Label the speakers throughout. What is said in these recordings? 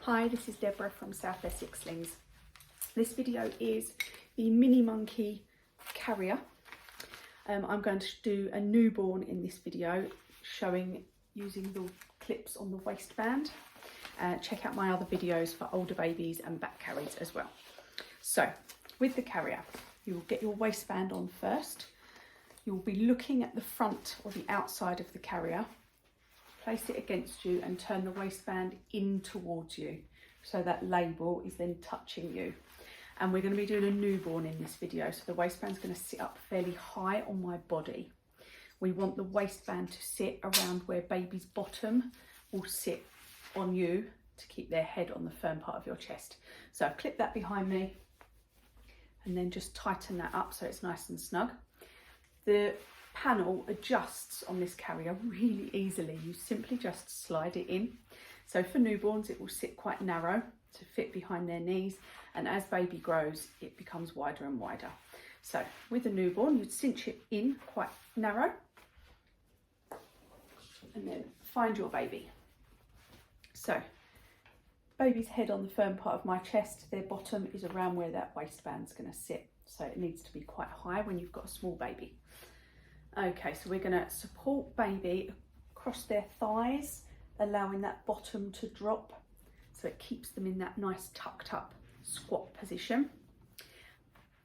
Speaker 1: Hi, this is Deborah from South Essex Slings. This video is the Minimonkey carrier. I'm going to do a newborn in this video, showing using the clips on the waistband. Check out my other videos for older babies and back carries as well. So with the carrier, you'll get your waistband on first. You'll be looking at the front or the outside of the carrier. Place it against you and turn the waistband in towards you, so that label is then touching you. And we're going to be doing a newborn in this video, so the waistband's going to sit up fairly high on my body. We want the waistband to sit around where baby's bottom will sit on you to keep their head on the firm part of your chest. So clip that behind me and then just tighten that up so it's nice and snug. The panel adjusts on this carrier really easily. You simply just slide it in. So for newborns, it will sit quite narrow to fit behind their knees, and as baby grows, it becomes wider and wider. So with a newborn, you'd cinch it in quite narrow and then find your baby. So baby's head on the firm part of my chest, their bottom is around where that waistband's going to sit. So it needs to be quite high when you've got a small baby. Okay, so we're going to support baby across their thighs, allowing that bottom to drop so it keeps them in that nice tucked up squat position.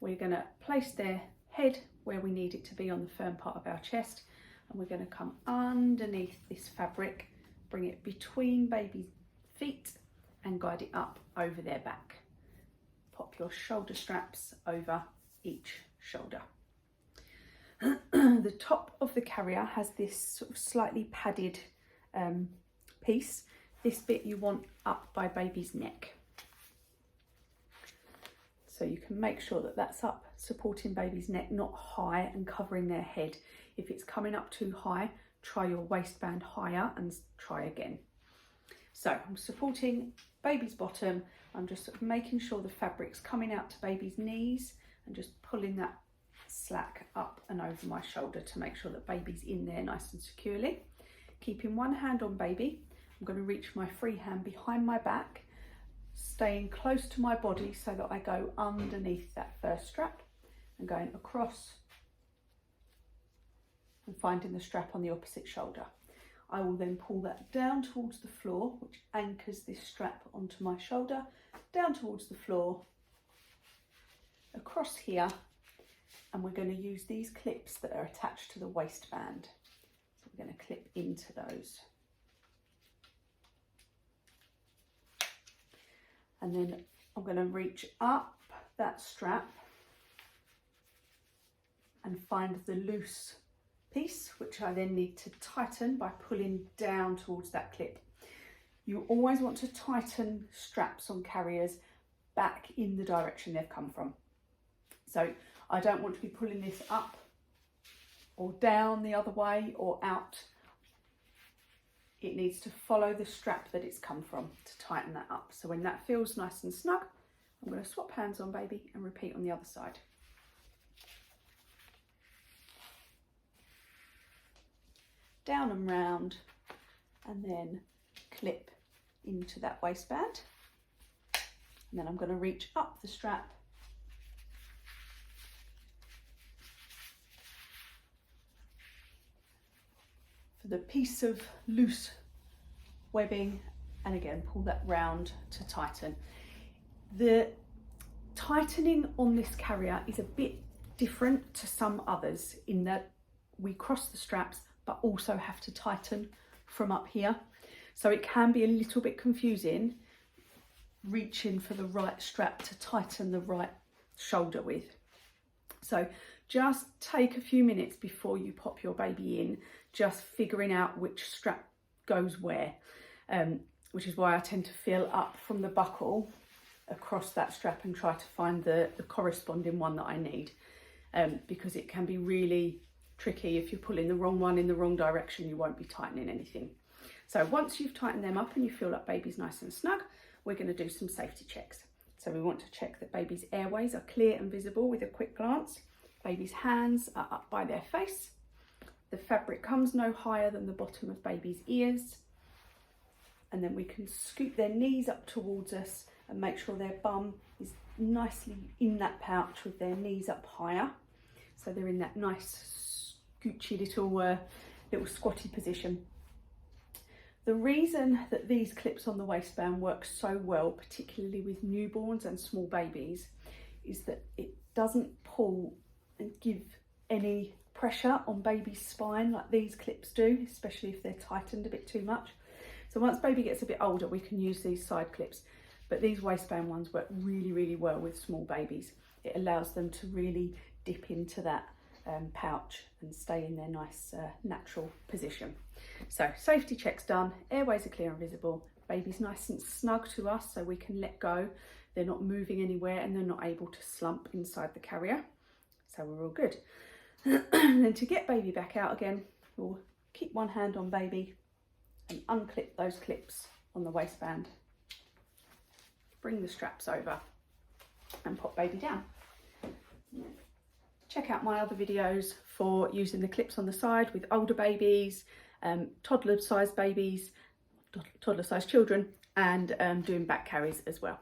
Speaker 1: We're going to place their head where we need it to be on the firm part of our chest, and we're going to come underneath this fabric, bring it between baby's feet and guide it up over their back. Pop your shoulder straps over each shoulder. The top of the carrier has this sort of slightly padded piece. This bit you want up by baby's neck. So you can make sure that that's up, supporting baby's neck, not high and covering their head. If it's coming up too high, try your waistband higher and try again. So I'm supporting baby's bottom. I'm just sort of making sure the fabric's coming out to baby's knees and just pulling that slack up and over my shoulder to make sure that baby's in there nice and securely. Keeping one hand on baby, I'm going to reach my free hand behind my back, staying close to my body so that I go underneath that first strap and going across and finding the strap on the opposite shoulder. I will then pull that down towards the floor, which anchors this strap onto my shoulder, down towards the floor, across here, and we're going to use these clips that are attached to the waistband. So we're going to clip into those. And then I'm going to reach up that strap and find the loose piece, which I then need to tighten by pulling down towards that clip. You always want to tighten straps on carriers back in the direction they've come from. So I don't want to be pulling this up or down the other way or out. It needs to follow the strap that it's come from to tighten that up. So when that feels nice and snug, I'm going to swap hands on baby and repeat on the other side. Down and round, and then clip into that waistband. And then I'm going to reach up the strap for the piece of loose webbing, and again pull that round to tighten. The tightening on this carrier is a bit different to some others in that we cross the straps but also have to tighten from up here, so it can be a little bit confusing reaching for the right strap to tighten the right shoulder with. So just take a few minutes before you pop your baby in, just figuring out which strap goes where, which is why I tend to feel up from the buckle across that strap and try to find the corresponding one that I need, because it can be really tricky. If you're pulling the wrong one in the wrong direction, you won't be tightening anything. So once you've tightened them up and you feel like baby's nice and snug, we're going to do some safety checks. So we want to check that baby's airways are clear and visible with a quick glance. Baby's hands are up by their face. The fabric comes no higher than the bottom of baby's ears. and then we can scoop their knees up towards us and make sure their bum is nicely in that pouch with their knees up higher. So they're in that nice scoochy little squatty position. The reason that these clips on the waistband work so well, particularly with newborns and small babies, is that it doesn't pull and give any pressure on baby's spine like these clips do, especially if they're tightened a bit too much. So once baby gets a bit older, we can use these side clips, but these waistband ones work really, really well with small babies. It allows them to really dip into that pouch and stay in their nice natural position. So safety checks done, airways are clear and visible, baby's nice and snug to us so we can let go. They're not moving anywhere and they're not able to slump inside the carrier. So we're all good. And then to get baby back out again, we'll keep one hand on baby and unclip those clips on the waistband. Bring the straps over and pop baby down. Check out my other videos for using the clips on the side with older babies, toddler-sized babies, toddler-sized children, and doing back carries as well.